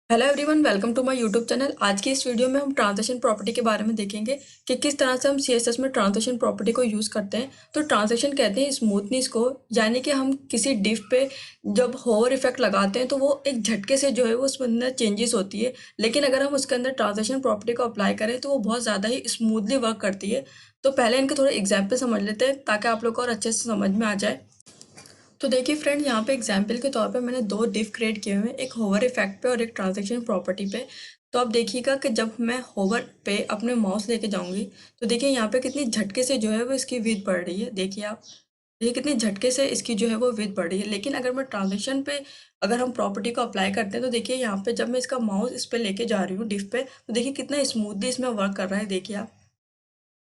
Hello everyone, welcome to my YouTube channel. आज की इस वीडियो में हम ट्रांजिशन प्रॉपर्टी के बारे में देखेंगे कि किस तरह से हम सीएसएस में ट्रांजिशन प्रॉपर्टी को यूज़ करते हैं। तो ट्रांजिशन कहते हैं स्मूथनेस को, यानी कि हम किसी डिफ पे जब होवर इफेक्ट लगाते हैं तो वो एक झटके से जो है वो उसमें अंदर चेंजेस होती है। लेकिन अगर हम उसके अंदर ट्रांजिशन प्रॉपर्टी को अप्लाई करें तो वो बहुत ज़्यादा ही स्मूथली वर्क करती है। तो पहले इनके थोड़े एग्जाम्पल समझ लेते हैं ताकि आप लोग को और अच्छे से समझ में आ जाए। तो देखिए फ्रेंड, यहाँ पे एग्जाम्पल के तौर पे मैंने दो डिफ क्रिएट किए हुए हैं, एक होवर इफेक्ट पे और एक ट्रांजैक्शन प्रॉपर्टी पे। तो आप देखिएगा कि जब मैं होवर पे अपने माउस लेके जाऊंगी तो देखिए यहाँ पे कितनी झटके से जो है वो इसकी विड्थ बढ़ रही है। देखिए आप, देखिए कितनी झटके से इसकी जो है वो विड्थ बढ़ रही है। लेकिन अगर मैं ट्रांजेक्शन पे अगर हम प्रॉपर्टी को अप्लाई करते हैं तो देखिए यहाँ पे जब मैं इसका माउस इस पे लेके जा रही हूँ डिफ पे, तो देखिए कितना स्मूथली इसमें वर्क कर रहा है। देखिए आप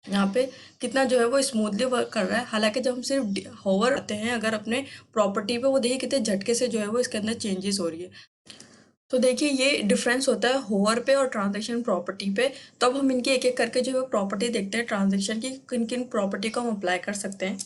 यहाँ पे कितना जो है वो स्मूथली वर्क कर रहा है। हालांकि जब हम सिर्फ होवर आते हैं अगर अपने प्रॉपर्टी पे, वो देखिए कितने झटके से जो है वो इसके अंदर चेंजेस हो रही है। तो देखिए ये डिफरेंस होता है होवर पे और ट्रांजैक्शन प्रॉपर्टी पे। तो अब हम इनकी एक एक करके जो है प्रॉपर्टी देखते हैं ट्रांजैक्शन की, किन किन प्रॉपर्टी को हम अप्लाई कर सकते हैं।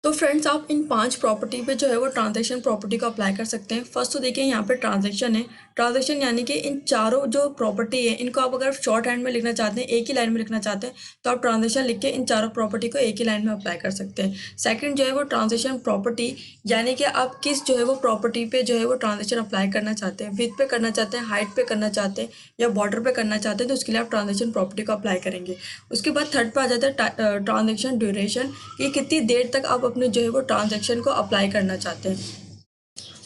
तो फ्रेंड्स, आप इन 5 प्रॉपर्टी पे जो है वो ट्रांजैक्शन प्रॉपर्टी को अप्लाई कर सकते हैं। फर्स्ट तो देखिए यहाँ पे ट्रांजैक्शन है। ट्रांजैक्शन यानी कि इन चारों जो प्रॉपर्टी है इनको आप अगर शॉर्ट हैंड में लिखना चाहते हैं, एक ही लाइन में लिखना चाहते हैं, तो आप ट्रांजैक्शन लिख के इन चारों प्रॉपर्टी को एक ही लाइन में अप्लाई कर सकते हैं। सेकंड जो है वो ट्रांजैक्शन प्रॉपर्टी, यानी कि आप किस जो है वो प्रॉपर्टी पे जो है वो ट्रांजैक्शन अप्लाई करना चाहते हैं, विड्थ पे करना चाहते हैं, हाइट पे करना चाहते हैं या बॉर्डर पे करना चाहते हैं, तो उसके लिए आप ट्रांजैक्शन प्रॉपर्टी को अप्लाई करेंगे। उसके बाद थर्ड पे आ जाता है ट्रांजैक्शन ड्यूरेशन, कि कितनी देर तक आप अपने जो है वो ट्रांजैक्शन को अप्लाई करना चाहते हैं।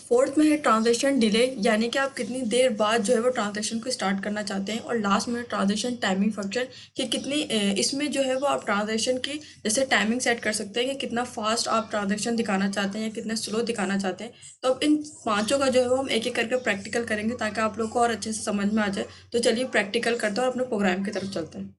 फोर्थ में है ट्रांजैक्शन डिले, यानी कि आप कितनी देर बाद जो है वो ट्रांजैक्शन को स्टार्ट करना चाहते हैं। और लास्ट में ट्रांजैक्शन टाइमिंग फंक्शन, कि कितनी इसमें जो है वो आप ट्रांजैक्शन की जैसे टाइमिंग सेट कर सकते हैं कि कितना फास्ट आप ट्रांजैक्शन दिखाना चाहते हैं या कितना स्लो दिखाना चाहते हैं। तो अब इन पांचों का जो है वो हम एक एक करके प्रैक्टिकल करेंगे ताकि आप लोग को और अच्छे से समझ में आ जाए। तो चलिए प्रैक्टिकल करते हैं और अपने प्रोग्राम की तरफ चलते हैं।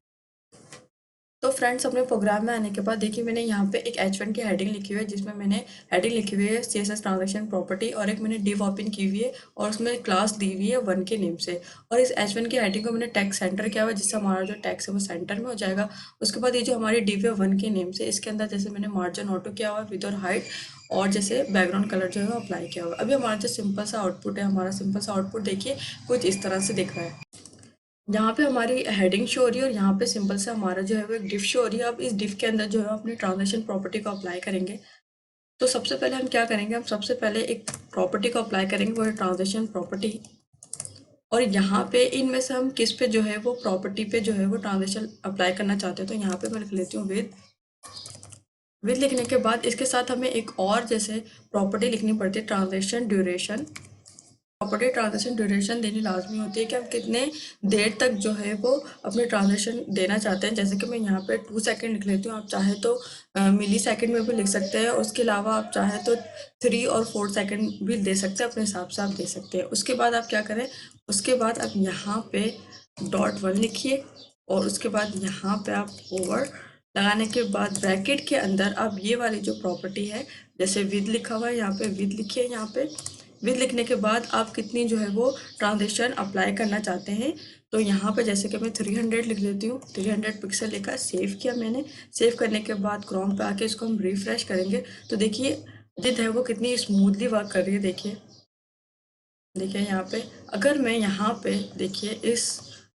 तो फ्रेंड्स, अपने प्रोग्राम में आने के बाद देखिए मैंने यहाँ पे एक H1 की हेडिंग लिखी हुई है, जिसमें मैंने हेडिंग लिखी हुई है CSS ट्रांजैक्शन प्रॉपर्टी, और एक मैंने div ओपन की हुई है और उसमें क्लास दी हुई है 1 के नेम से। और इस H1 की हेडिंग को मैंने टैग सेंटर किया हुआ है, जिससे हमारा जो टैक्स है वो सेंटर में हो जाएगा। उसके बाद ये जो हमारी div है 1 के नेम से, इसके अंदर जैसे मैंने मार्जिन ऑटो किया हुआ है विद और हाइट, और जैसे बैकग्राउंड कलर जो है वो अप्लाई किया हुआ है। अभी हमारा जो सिंपल सा आउटपुट है, हमारा सिंपल सा आउटपुट देखिए कुछ इस तरह से दिख रहा है। यहाँ पे हमारी हेडिंग शो हो रही है और यहाँ पे सिंपल से हमारा जो है वो एक डिफ शो हो रही है। अब इस डिफ के अंदर जो है अपनी ट्रांजैक्शन प्रॉपर्टी को अप्लाई करेंगे। तो सबसे पहले हम क्या करेंगे, हम सबसे पहले एक प्रॉपर्टी को अप्लाई करेंगे, वो है ट्रांजैक्शन प्रॉपर्टी। और यहाँ पे इनमें से हम किस पे जो है वो प्रॉपर्टी पे जो है वो ट्रांजैक्शन अप्लाई करना चाहते हैं। तो यहाँ पे मैं लिख लेती हूँ विद लिखने के बाद इसके साथ हमें एक और जैसे प्रॉपर्टी लिखनी पड़ती है, transaction duration. Property transaction duration देनी लाजमी होती है कि हम कितने देर तक जो है वो अपने ट्रांजैक्शन देना चाहते हैं। जैसे कि मैं यहाँ पे 2 सेकंड लिख लेती हूँ, आप चाहे तो मिली सेकंड में भी लिख सकते हैं। उसके अलावा आप चाहे तो 3 और 4 सेकंड भी दे सकते हैं, अपने हिसाब से आप दे सकते हैं। उसके बाद आप क्या करें, उसके बाद आप यहाँ पे .1 लिखिए और उसके बाद यहाँ पे आप ओवर लगाने के बाद ब्रैकेट के अंदर आप ये वाली जो प्रॉपर्टी है, जैसे विद लिखा हुआ है यहाँ पे विद लिखिए। यहाँ पे विद लिखने के बाद आप कितनी जो है वो ट्रांजिशन अप्लाई करना चाहते हैं। तो यहाँ पे जैसे कि मैं 300 लिख लेती हूँ, 300 पिक्सल लिखा, सेव किया मैंने। सेव करने के बाद क्रोम पे आके इसको हम रिफ्रेश करेंगे तो देखिए विद है वो कितनी स्मूथली वर्क कर रही है। देखिए देखिए यहाँ पे अगर मैं यहाँ पे देखिए इस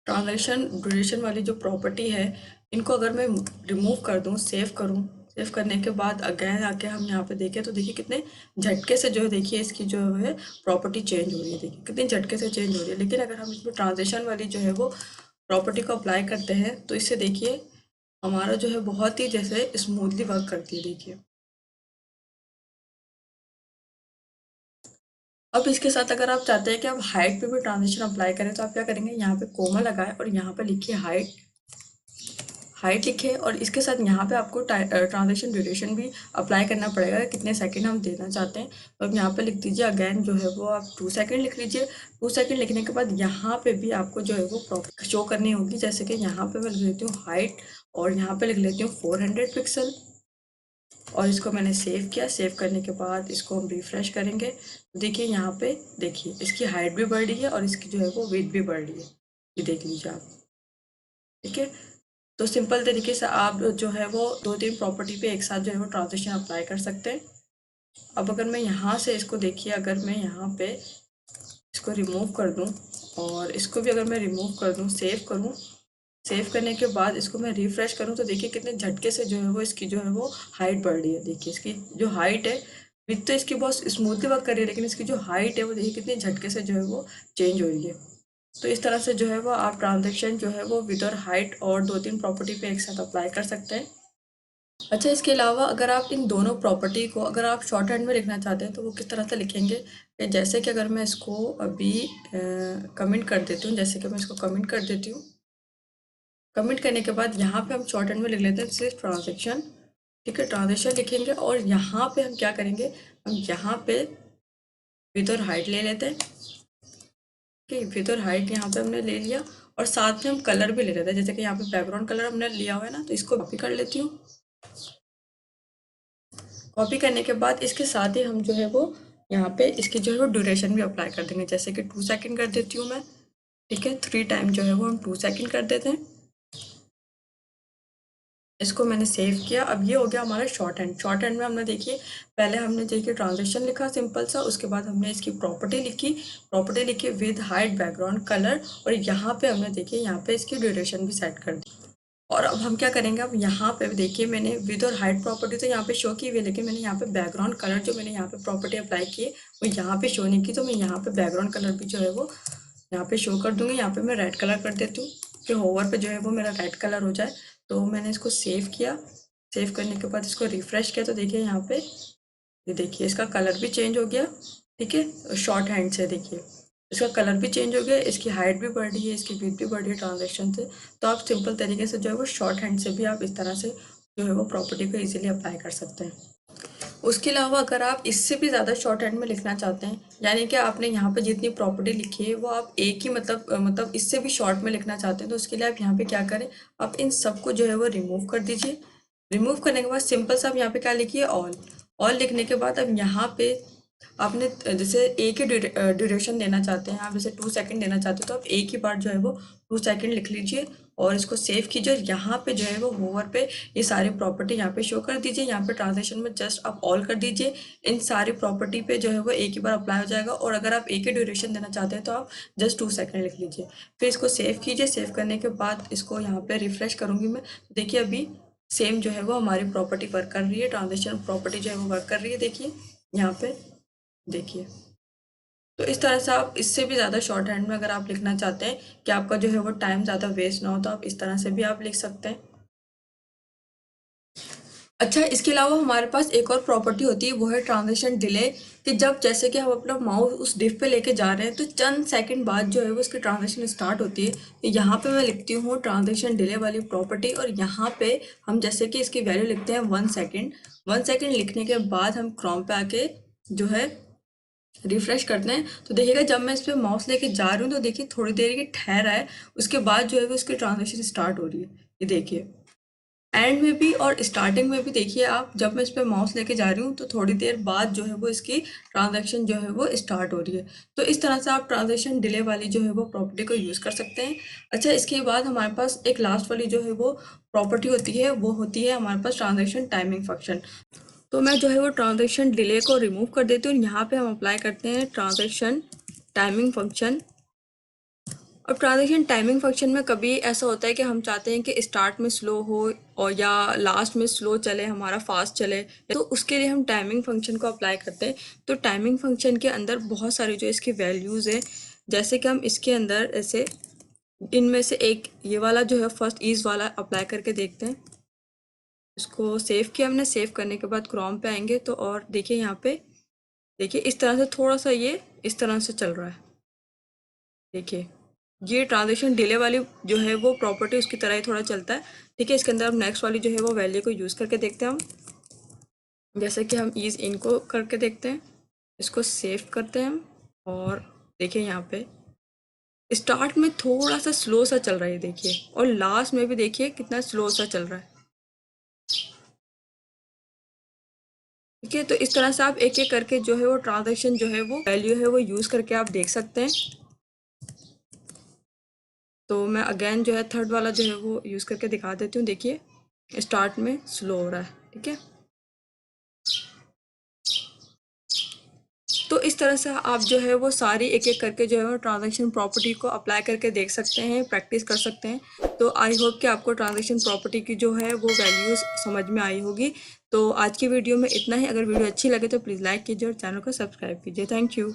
ट्रांजैक्शन ड्यूरेशन वाली जो प्रॉपर्टी है, इनको अगर मैं रिमूव कर दूँ, सेव करूँ, सेव करने के बाद अगेन आके हम यहाँ पे देखें तो देखिए कितने झटके से जो है देखिए इसकी जो है प्रॉपर्टी चेंज हो रही है। देखिए कितने झटके से चेंज हो रही है। लेकिन अगर हम इसमें ट्रांजेक्शन वाली जो है वो प्रॉपर्टी को अप्लाई करते हैं तो इससे देखिए हमारा जो है बहुत ही जैसे स्मूथली वर्क करती है। देखिए अब इसके साथ अगर आप चाहते हैं कि आप हाइट पे भी ट्रांजिशन अप्लाई करें तो आप क्या करेंगे, यहाँ पे कोमा लगाए और यहाँ पे लिखिए हाइट, हाइट लिखे और इसके साथ यहाँ पे आपको ट्रांजिशन ड्यूरेशन भी अप्लाई करना पड़ेगा, कितने सेकंड हम देना चाहते हैं। तो अब यहाँ पे लिख दीजिए अगेन जो है वो आप 2 सेकंड लिख लीजिए। 2 सेकंड लिखने के बाद यहाँ पे भी आपको जो है वो प्रॉपर शो करनी होगी। जैसे कि यहाँ पे मैं लिख लेती हूँ हाइट और यहाँ पे लिख लेती हूँ 400 पिक्सल और इसको मैंने सेव किया। सेव करने के बाद इसको हम रिफ्रेश करेंगे तो देखिए यहाँ पे देखिए इसकी हाइट भी बढ़ रही है और इसकी जो है वो वेट भी बढ़ रही है। ये देख लीजिए आप, ठीक है। तो सिंपल तरीके से आप जो है वो 2-3 प्रॉपर्टी पे एक साथ जो है वो ट्रांजिशन अप्लाई कर सकते हैं। अब अगर मैं यहाँ से इसको देखिए, अगर मैं यहाँ पे इसको रिमूव कर दूं, और इसको भी अगर मैं रिमूव कर दूं, सेव करूं, सेव करने के बाद इसको मैं रिफ्रेश करूं, तो देखिए कितने झटके से जो है वो इसकी जो है वो हाइट बढ़ रही है। देखिए इसकी जो हाइट है, विथ तो इसकी बहुत स्मूथली वर्क कर रही है, लेकिन इसकी जो हाइट है वो देखिए कितने झटके से जो है वो चेंज हो रही है। तो इस तरह से जो है वो आप ट्रांजेक्शन जो है वो विद और हाइट और 2-3 प्रॉपर्टी पे एक साथ अप्लाई कर सकते हैं। अच्छा, इसके अलावा अगर आप इन दोनों प्रॉपर्टी को अगर आप शॉर्ट हैंड में लिखना चाहते हैं तो वो किस तरह से लिखेंगे, जैसे कि अगर मैं इसको अभी कमेंट कर देती हूँ, जैसे कि मैं इसको कमेंट कर देती हूँ। कमेंट करने के बाद यहाँ पे हम शॉर्ट हैंड में लिख लेते हैं सिर्फ ट्रांजेक्शन। ठीक है, ट्रांजेक्शन लिखेंगे, और यहाँ पे हम क्या करेंगे, हम यहाँ पे विथ और हाइट ले लेते हैं। ठीक है, विथ और हाइट यहाँ पे हमने ले लिया, और साथ में हम कलर भी ले लेते हैं, जैसे कि यहाँ पे बैकग्राउंड कलर हमने लिया हुआ है ना, तो इसको कॉपी कर लेती हूँ। कॉपी करने के बाद इसके साथ ही हम जो है वो यहाँ पे इसकी जो है वो ड्यूरेशन भी अप्लाई कर देंगे, जैसे कि 2 सेकंड कर देती हूँ मैं। ठीक है, 3 टाइम जो है वो हम 2 सेकंड कर देते हैं। इसको मैंने सेव किया। अब ये हो गया हमारा शॉर्ट हैंड। शॉर्ट हैंड में हमने देखिए पहले हमने देखिए ट्रांजेक्शन लिखा सिंपल सा, उसके बाद हमने इसकी प्रॉपर्टी लिखी विद हाइट बैकग्राउंड कलर, और यहाँ पे हमने देखिए यहाँ पे इसकी ड्यूरेशन भी सेट कर दी। और अब हम क्या करेंगे, अब यहाँ पे देखिए मैंने विद और हाइट प्रॉपर्टी तो यहाँ पे शो की हुई है, लेकिन मैंने यहाँ पे बैकग्राउंड कलर जो मैंने यहाँ पे प्रॉपर्टी अप्लाई की है वो यहाँ पे शो नहीं की, तो मैं यहाँ पे बैकग्राउंड कलर भी जो है वो यहाँ पे शो कर दूंगी। यहाँ पे मैं रेड कलर कर देती हूँ कि होवर पे जो है वो मेरा रेड कलर हो जाए। तो मैंने इसको सेव किया। सेव करने के बाद इसको रिफ्रेश किया, तो देखिए यहाँ पे ये देखिए इसका कलर भी चेंज हो गया। ठीक है, शॉर्ट हैंड से देखिए इसका कलर भी चेंज हो गया, इसकी हाइट भी बढ़ रही है, इसकी विड्थ भी बढ़ रही है ट्रांजेक्शन से। तो आप सिंपल तरीके से जो है वो शॉर्ट हैंड से भी आप इस तरह से जो है वो प्रॉपर्टी को इजीली अप्लाई कर सकते हैं। उसके अलावा अगर आप इससे भी ज़्यादा शॉर्ट हैंड में लिखना चाहते हैं, यानी कि आपने यहाँ पे जितनी प्रॉपर्टी लिखी है वो आप एक ही मतलब इससे भी शॉर्ट में लिखना चाहते हैं, तो उसके लिए आप यहाँ पे क्या करें, आप इन सबको जो है वो रिमूव कर दीजिए। रिमूव करने के बाद सिंपल सा आप यहाँ पे क्या लिखिए, ऑल। ऑल लिखने के बाद अब यहाँ पे आपने जैसे एक ही ड्यूरेशन देना चाहते हैं, आप जैसे 2 सेकंड देना चाहते हो, तो आप एक ही बार जो है वो 2 सेकंड लिख लीजिए और इसको सेव कीजिए। और यहाँ पे जो है वो होवर पे ये सारी प्रॉपर्टी यहाँ पे शो कर दीजिए। यहाँ पे ट्रांजेक्शन में जस्ट आप ऑल कर दीजिए, इन सारी प्रॉपर्टी पे जो है वो एक ही बार अप्लाई हो जाएगा। और अगर आप एक ही ड्यूरेशन देना चाहते हैं तो आप जस्ट 2 सेकंड लिख लीजिए, फिर इसको सेव कीजिए। सेव करने के बाद इसको यहाँ पे रिफ्रेश करूँगी मैं, तो देखिए अभी सेम जो है वो हमारी प्रॉपर्टी वर्क कर रही है, ट्रांजेक्शन प्रॉपर्टी जो है वो वर्क कर रही है। देखिए यहाँ पे देखिए। तो इस तरह से आप इससे भी ज़्यादा शॉर्ट हैंड में अगर आप लिखना चाहते हैं कि आपका जो है वो टाइम ज़्यादा वेस्ट ना हो, तो आप इस तरह से भी आप लिख सकते हैं। अच्छा, इसके अलावा हमारे पास एक और प्रॉपर्टी होती है, वो है ट्रांजिशन डिले। कि जब जैसे कि हम अपना माउस उस डिव पे लेके जा रहे हैं तो चंद सेकंड बाद जो है वो उसकी ट्रांजिशन स्टार्ट होती है। तो यहाँ पे मैं लिखती हूँ ट्रांजिशन डिले वाली प्रॉपर्टी, और यहाँ पे हम जैसे कि इसकी वैल्यू लिखते हैं 1 सेकेंड। 1 सेकेंड लिखने के बाद हम क्रोम पे आके जो है रिफ्रेश करते हैं, तो देखिएगा जब मैं इस पर माउस लेके जा रही हूँ तो देखिए थोड़ी देर की ठहरा है, उसके बाद जो है वो उसकी ट्रांजेक्शन स्टार्ट हो रही है। ये देखिए एंड में भी और स्टार्टिंग में भी देखिए आप, जब मैं इस पर माउस लेके जा रही हूँ तो थोड़ी देर बाद जो है वो इसकी ट्रांजैक्शन जो है वो स्टार्ट हो रही है। तो इस तरह से आप ट्रांजैक्शन डिले वाली जो है वो प्रॉपर्टी को यूज़ कर सकते हैं। अच्छा, इसके बाद हमारे पास एक लास्ट वाली जो है वो प्रॉपर्टी होती है, वो होती है हमारे पास ट्रांजैक्शन टाइमिंग फंक्शन। तो मैं जो है वो ट्रांजैक्शन डिले को रिमूव कर देती हूँ, यहाँ पे हम अप्लाई करते हैं ट्रांजैक्शन टाइमिंग फंक्शन। अब ट्रांजैक्शन टाइमिंग फंक्शन में कभी ऐसा होता है कि हम चाहते हैं कि स्टार्ट में स्लो हो और या लास्ट में स्लो चले, हमारा फास्ट चले, तो उसके लिए हम टाइमिंग फंक्शन को अप्लाई करते हैं। तो टाइमिंग फंक्शन के अंदर बहुत सारी जो इसकी वैल्यूज़ है, जैसे कि हम इसके अंदर ऐसे इनमें से एक ये वाला जो है फर्स्ट ईज वाला अप्लाई करके देखते हैं। इसको सेव किया हमने। सेव करने के बाद क्रोम पे आएंगे तो और देखिए यहाँ पे देखिए इस तरह से थोड़ा सा ये इस तरह से चल रहा है। देखिए ये ट्रांजेक्शन डिले वाली जो है वो प्रॉपर्टी उसकी तरह ही थोड़ा चलता है। ठीक है, इसके अंदर हम नेक्स्ट वाली जो है वो वैल्यू को यूज़ करके देखते हैं हम, जैसे कि हम ईज इनको करके देखते हैं। इसको सेव करते हैं हम, और देखिए यहाँ पे स्टार्ट में थोड़ा सा स्लो सा चल रहा है देखिए, और लास्ट में भी देखिए कितना स्लो सा चल रहा है। ठीक है, तो इस तरह से आप एक एक करके जो है वो ट्रांजेक्शन जो है वो वैल्यू है वो यूज़ करके आप देख सकते हैं। तो मैं अगेन जो है थर्ड वाला जो है वो यूज़ करके दिखा देती हूँ। देखिए स्टार्ट में स्लो हो रहा है। ठीक है, तो इस तरह से आप जो है वो सारी एक एक करके जो है वो ट्रांजैक्शन प्रॉपर्टी को अप्लाई करके देख सकते हैं, प्रैक्टिस कर सकते हैं। तो आई होप कि आपको ट्रांजैक्शन प्रॉपर्टी की जो है वो वैल्यूज़ समझ में आई होगी। तो आज की वीडियो में इतना ही। अगर वीडियो अच्छी लगे तो प्लीज़ लाइक कीजिए और चैनल को सब्सक्राइब कीजिए। Thank you.